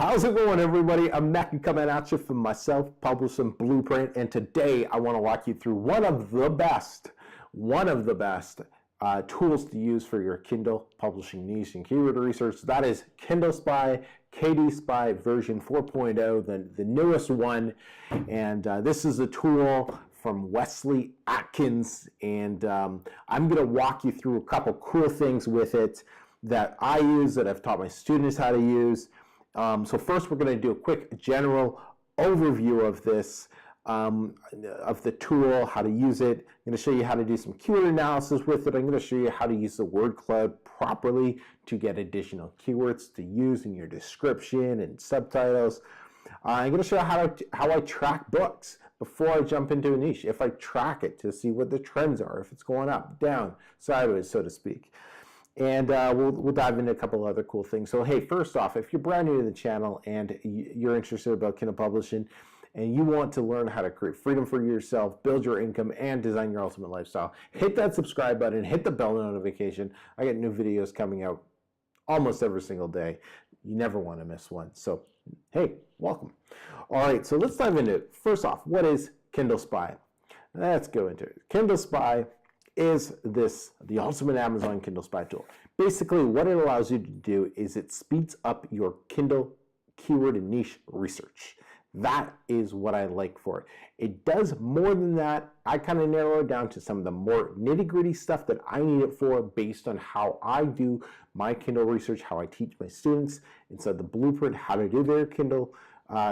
How's it going, everybody? I'm Mac coming at you from my self-publishing blueprint, and today I want to walk you through one of the best tools to use for your Kindle publishing niche and keyword research. That is Kindle Spy, KD Spy version 4.0, the newest one. And this is a tool from Wesley Atkins, and I'm going to walk you through a couple cool things with it that I use, that I've taught my students how to use. So first, we're going to do a quick general overview of this, of the tool, how to use it. I'm going to show you how to do some keyword analysis with it. I'm going to show you how to use the word cloud properly to get additional keywords to use in your description and subtitles. I'm going to show you how I track books before I jump into a niche, if I track it to see what the trends are, if it's going up, down, sideways, so to speak. And we'll dive into a couple other cool things. So hey, first off, if you're brand new to the channel and you're interested about Kindle publishing and you want to learn how to create freedom for yourself, build your income, and design your ultimate lifestyle, hit that subscribe button, hit the bell notification. I get new videos coming out almost every single day. You never want to miss one. So hey, welcome. All right, so let's dive into it. First off, what is Kindle Spy? Let's go into it. Kindle Spy is the ultimate Amazon Kindle Spy tool. Basically, what it allows you to do is it speeds up your Kindle keyword and niche research. That is what I like for it. It does more than that. I kind of narrow it down to some of the more nitty-gritty stuff that I need it for based on how I do my Kindle research, how I teach my students inside the blueprint how to do their Kindle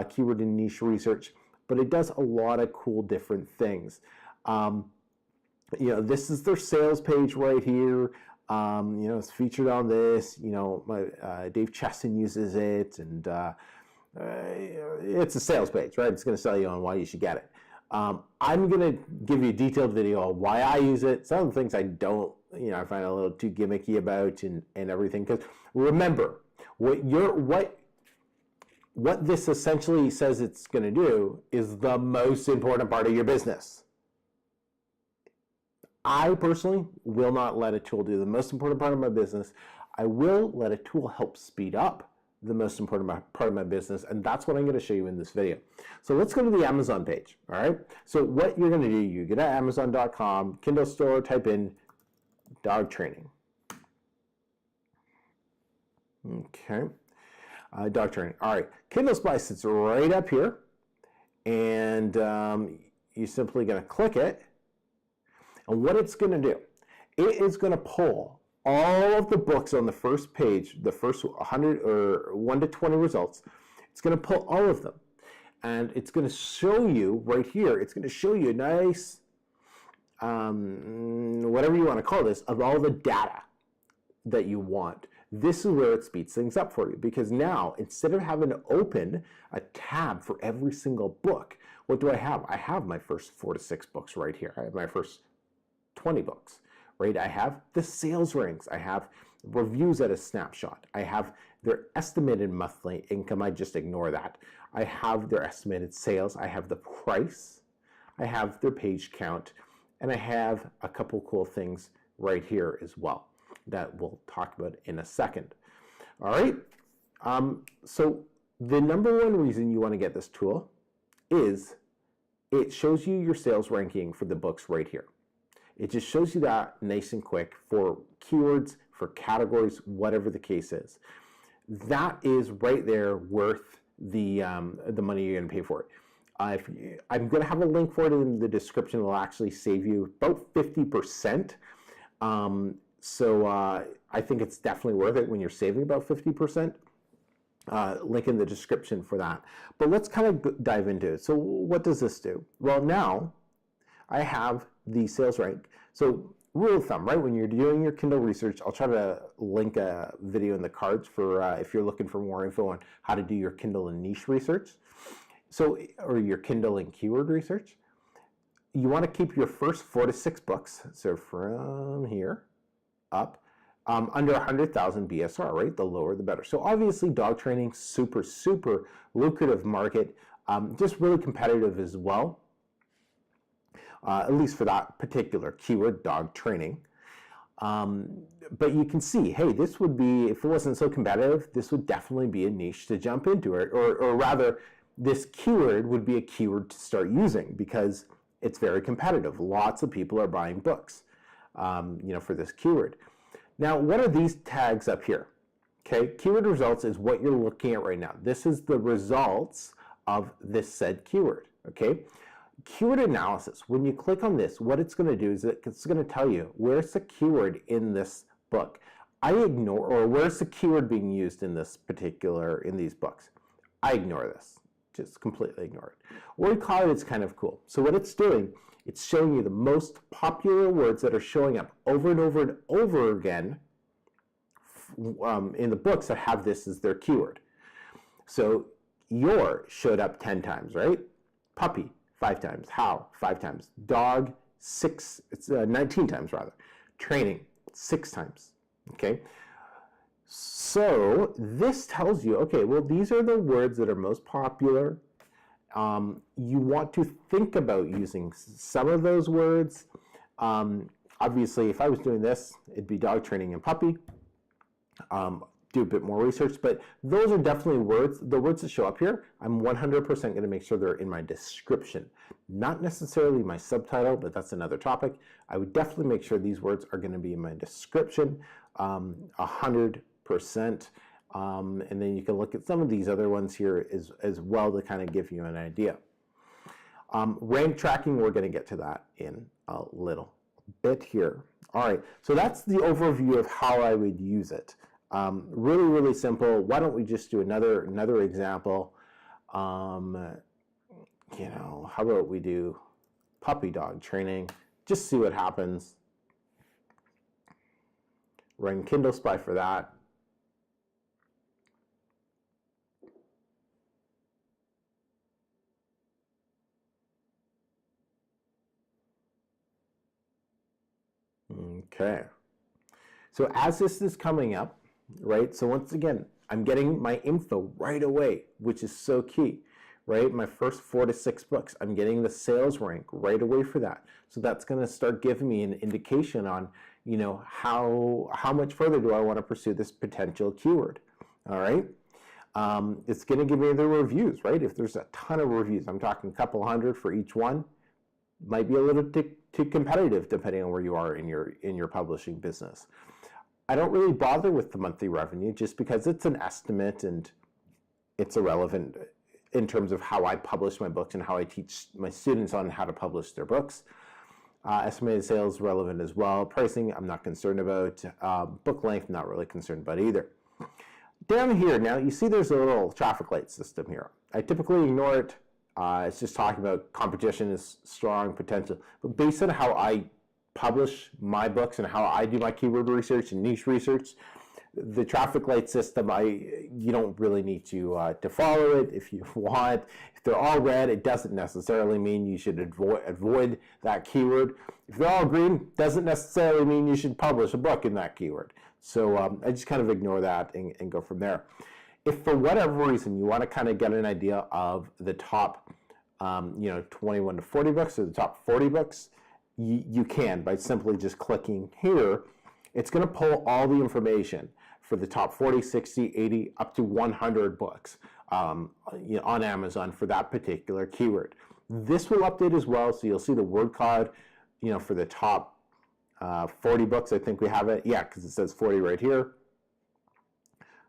keyword and niche research. But it does a lot of cool different things. You know, this is their sales page right here. You know, it's featured on this. You know, Dave Chesson uses it, and it's a sales page, right? It's going to sell you on why you should get it. I'm going to give you a detailed video on why I use it. Some of the things I don't, you know, I find a little too gimmicky about and everything. Because remember, what this essentially says it's going to do is the most important part of your business. I personally will not let a tool do the most important part of my business. I will let a tool help speed up the most important part of my business, and that's what I'm going to show you in this video. So let's go to the Amazon page, all right? So what you're going to do, you go to Amazon.com, Kindle store, type in dog training. Okay, dog training. All right, Kindle Spy sits right up here, and you're simply going to click it. And what it's going to do, it is going to pull all of the books on the first page, the first 100 or 1 to 20 results. It's going to pull all of them. And it's going to show you right here, it's going to show you a nice, whatever you want to call this, of all the data that you want. This is where it speeds things up for you, because now instead of having to open a tab for every single book, what do I have? I have my first 4 to 6 books right here. I have my first 20 books, right? I have the sales ranks. I have reviews at a snapshot. I have their estimated monthly income. I just ignore that. I have their estimated sales. I have the price. I have their page count. And I have a couple cool things right here as well that we'll talk about in a second. All right. So the number one reason you want to get this tool is it shows you your sales ranking for the books right here. It just shows you that nice and quick for keywords, for categories, whatever the case is. That is right there worth the money you're going to pay for it. I'm going to have a link for it in the description. It'll actually save you about 50%. So I think it's definitely worth it when you're saving about 50%. Link in the description for that. But let's kind of dive into it. So what does this do? Well, now I have the sales rank. So rule of thumb, right? When you're doing your Kindle research, I'll try to link a video in the cards for if you're looking for more info on how to do your Kindle and niche research. So, or your Kindle and keyword research. You want to keep your first 4 to 6 books. So from here up, under 100,000 BSR, right? The lower, the better. So obviously dog training, super, super lucrative market, just really competitive as well. At least for that particular keyword, dog training. But you can see, hey, this would be, if it wasn't so competitive, this would definitely be a niche to jump into, or rather, this keyword would be a keyword to start using because it's very competitive. Lots of people are buying books, for this keyword. Now, what are these tags up here? Okay, keyword results is what you're looking at right now. This is the results of this said keyword, okay? Keyword analysis, when you click on this, what it's going to do is it's going to tell you where's the keyword in this book. Or where's the keyword being used in these books. I ignore this, just completely ignore it. Word cloud is kind of cool. So what it's doing, it's showing you the most popular words that are showing up over and over and over again in the books that have this as their keyword. So your showed up 10 times, right? Puppy, 5 times. How, 5 times. Dog, 19 times rather. Training, 6 times, okay? So this tells you, okay, well, these are the words that are most popular. You want to think about using some of those words. Obviously, if I was doing this, it'd be dog training and puppy. Do a bit more research, but those are definitely the words that show up here. I'm 100% going to make sure they're in my description, not necessarily my subtitle, but that's another topic. I would definitely make sure these words are going to be in my description, 100%. And then you can look at some of these other ones here as well to kind of give you an idea. Rank tracking, we're going to get to that in a little bit here. All right, so that's the overview of how I would use it. Really, really simple. Why don't we just do another example? How about we do puppy dog training? Just see what happens. Run Kindle Spy for that. Okay. So as this is coming up, right? So once again, I'm getting my info right away, which is so key, right? My first 4 to 6 books, I'm getting the sales rank right away for that. So that's going to start giving me an indication on, how much further do I want to pursue this potential keyword, all right? It's going to give me the reviews, right? If there's a ton of reviews, I'm talking a couple hundred for each one, might be a little too competitive depending on where you are in your publishing business. I don't really bother with the monthly revenue just because it's an estimate and it's irrelevant in terms of how I publish my books and how I teach my students on how to publish their books. Estimated sales relevant as well. Pricing, I'm not concerned about. Book length, not really concerned about either. Down here now, you see there's a little traffic light system here. I typically ignore it. It's just talking about competition is strong potential. But based on how I publish my books and how I do my keyword research and niche research, the traffic light system, you don't really need to follow it. If you want, if they're all red, it doesn't necessarily mean you should avoid that keyword. If they're all green, doesn't necessarily mean you should publish a book in that keyword. So I just kind of ignore that and go from there. If for whatever reason you want to kind of get an idea of the top 21 to 40 books or the top 40 books, you can by simply just clicking here. It's going to pull all the information for the top 40, 60, 80, up to 100 books on Amazon for that particular keyword. This will update as well, so you'll see the word cloud, for the top 40 books. I think we have it, yeah, because it says 40 right here.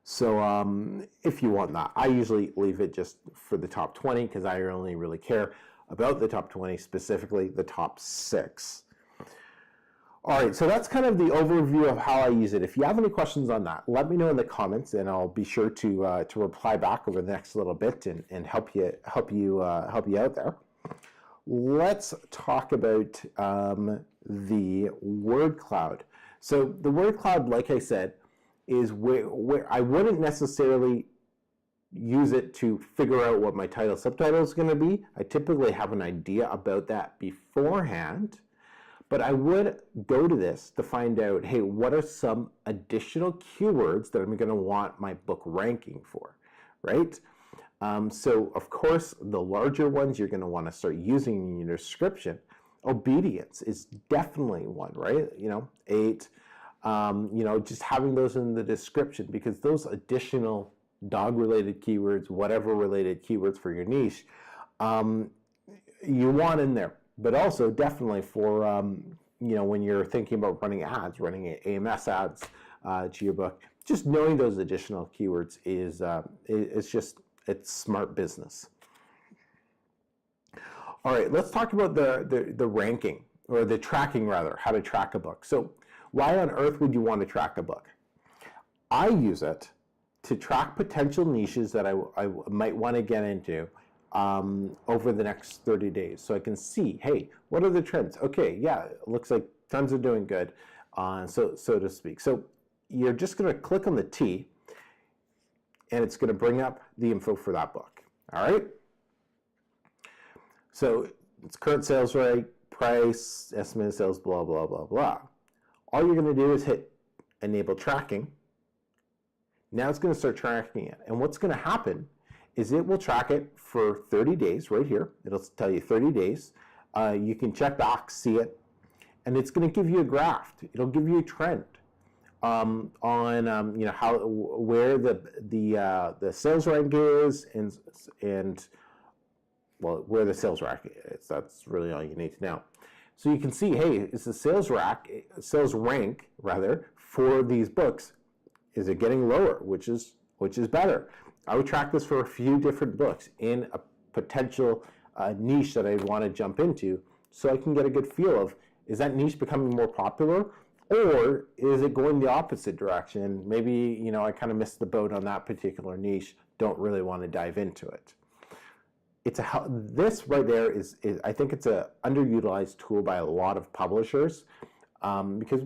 So if you want that, I usually leave it just for the top 20 because I only really care about the top 20, specifically the top 6. All right, so that's kind of the overview of how I use it. If you have any questions on that, let me know in the comments, and I'll be sure to reply back over the next little bit and help you out there. Let's talk about the word cloud. So the word cloud, like I said, is where I wouldn't necessarily use it to figure out what my title subtitle is going to be. I typically have an idea about that beforehand, but I would go to this to find out, hey, what are some additional keywords that I'm going to want my book ranking for, right? So of course, the larger ones you're going to want to start using in your description. Obedience is definitely one, right? 8. just having those in the description, because those additional dog-related keywords, whatever related keywords for your niche, you want in there. But also definitely for, when you're thinking about running ads, running AMS ads to your book, just knowing those additional keywords it's smart business. All right, let's talk about the ranking, or the tracking rather, how to track a book. So why on earth would you want to track a book? I use it to track potential niches that I might want to get into over the next 30 days. So I can see, hey, what are the trends? Okay, yeah, it looks like trends are doing good, so to speak. So you're just going to click on the T, and it's going to bring up the info for that book. All right? So it's current sales rate, price, estimated sales, blah, blah, blah, blah. All you're going to do is hit enable tracking. Now it's going to start tracking it. And what's going to happen is it will track it for 30 days right here. It'll tell you 30 days. You can check back, see it, and it's going to give you a graph. It'll give you a trend on where the sales rank is and well, where the sales rank is. That's really all you need to know. So you can see, hey, is the sales rank for these books, is it getting lower, which is better. I would track this for a few different books in a potential niche that I want to jump into, so I can get a good feel of, is that niche becoming more popular, or is it going the opposite direction? Maybe, I kind of missed the boat on that particular niche, don't really want to dive into it. This right there is I think it's a underutilized tool by a lot of publishers, because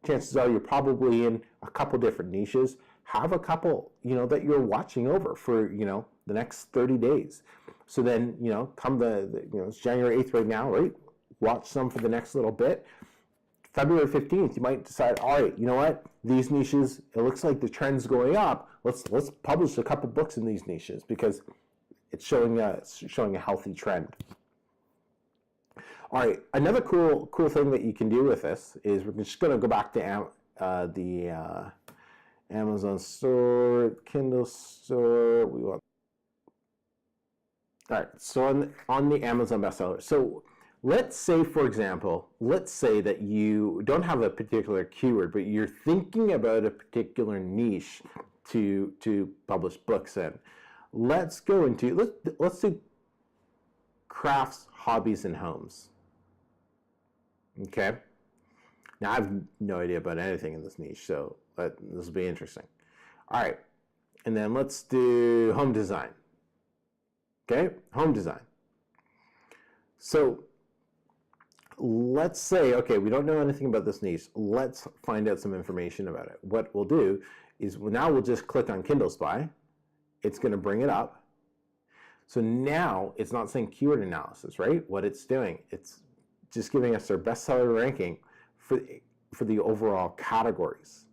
chances are you're probably in a couple different niches. Have a couple, that you're watching over for, the next 30 days. So then, come it's January 8th right now, right? Watch some for the next little bit. February 15th, you might decide, all right, you know what? These niches, it looks like the trend's going up. Let's publish a couple books in these niches, because it's showing a healthy trend. All right, another cool thing that you can do with this is, we're just going to go back to the Amazon store, Kindle store. We want. All right, so on the Amazon bestseller. So let's say, for example, that you don't have a particular keyword, but you're thinking about a particular niche to publish books in. Let's go into, let's do crafts, hobbies, and homes. Okay. Now I have no idea about anything in this niche, so this will be interesting. All right, and then let's do home design. Okay, home design. So let's say, okay, we don't know anything about this niche. Let's find out some information about it. What we'll do is now we'll just click on Kindle Spy. It's going to bring it up. So now it's not saying keyword analysis, right? What it's doing, it's just giving us our bestseller ranking for the overall categories.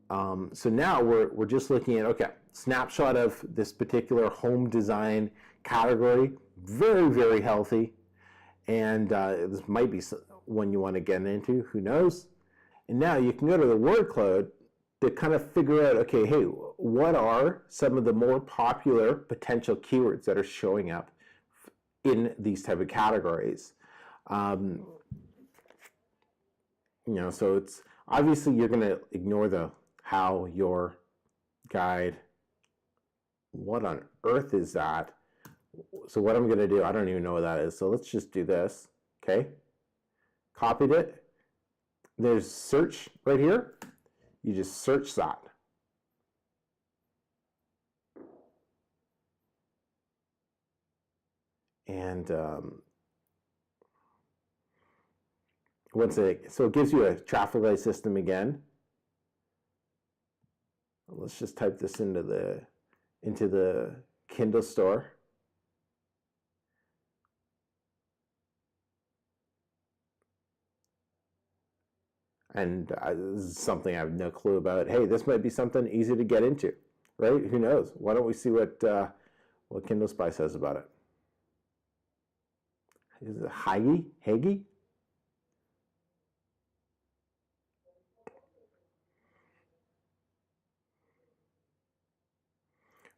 So now we're just looking at, okay, snapshot of this particular home design category, very, very healthy. And this might be one you want to get into, who knows? And now you can go to the word cloud to kind of figure out, okay, hey, what are some of the more popular potential keywords that are showing up in these type of categories? So it's obviously you're going to ignore the how, your, guide. What on earth is that? So what I'm going to do, I don't even know what that is. So let's just do this. Okay. Copied it. There's search right here. You just search that. And so it gives you a traffic light system again. Let's just type this into the Kindle store. And this is something I have no clue about. Hey, this might be something easy to get into, right? Who knows? Why don't we see what Kindle Spy says about it? Is it Haggy?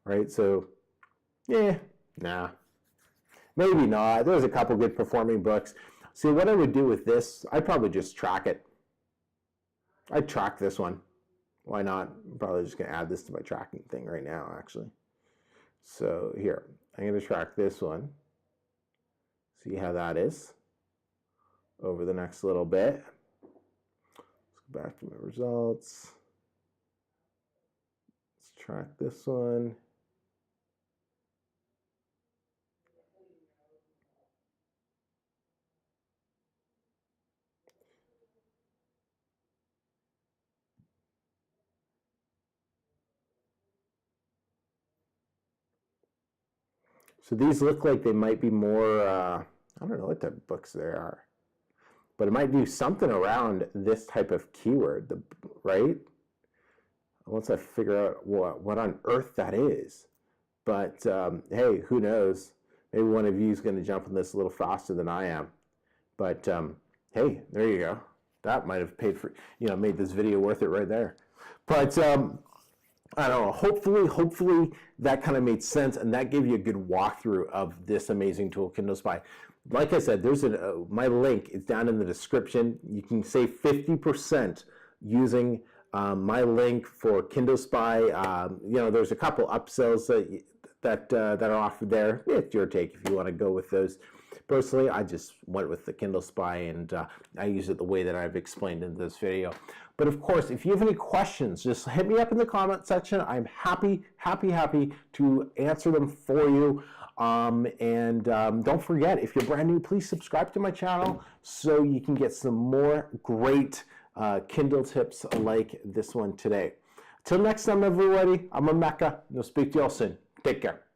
right? So, yeah, nah, maybe not. There's a couple good performing books. See, what I would do with this, I'd probably just track it. I'd track this one. Why not? I'm probably just going to add this to my tracking thing right now, actually. So here, I'm going to track this one. See how that is over the next little bit. Let's go back to my results. Let's track this one. So these look like they might be more, I don't know what type of books they are, but it might do something around this type of keyword, right? Once I figure out what on earth that is. But hey, who knows? Maybe one of you is going to jump on this a little faster than I am. But hey, there you go. That might have paid for, made this video worth it right there. But I don't know, hopefully that kind of made sense, and that gave you a good walkthrough of this amazing tool, Kindle Spy. Like I said, there's my link is down in the description. You can save 50% using my link for Kindle Spy. There's a couple upsells that are offered there. It's your take if you want to go with those. Personally, I just went with the Kindle Spy, and I use it the way that I've explained in this video. But of course, if you have any questions, just hit me up in the comment section. I'm happy to answer them for you. Don't forget, if you're brand new, please subscribe to my channel so you can get some more great Kindle tips like this one today. Till next time, everybody, I'm Emeka, and I'll speak to you all soon. Take care.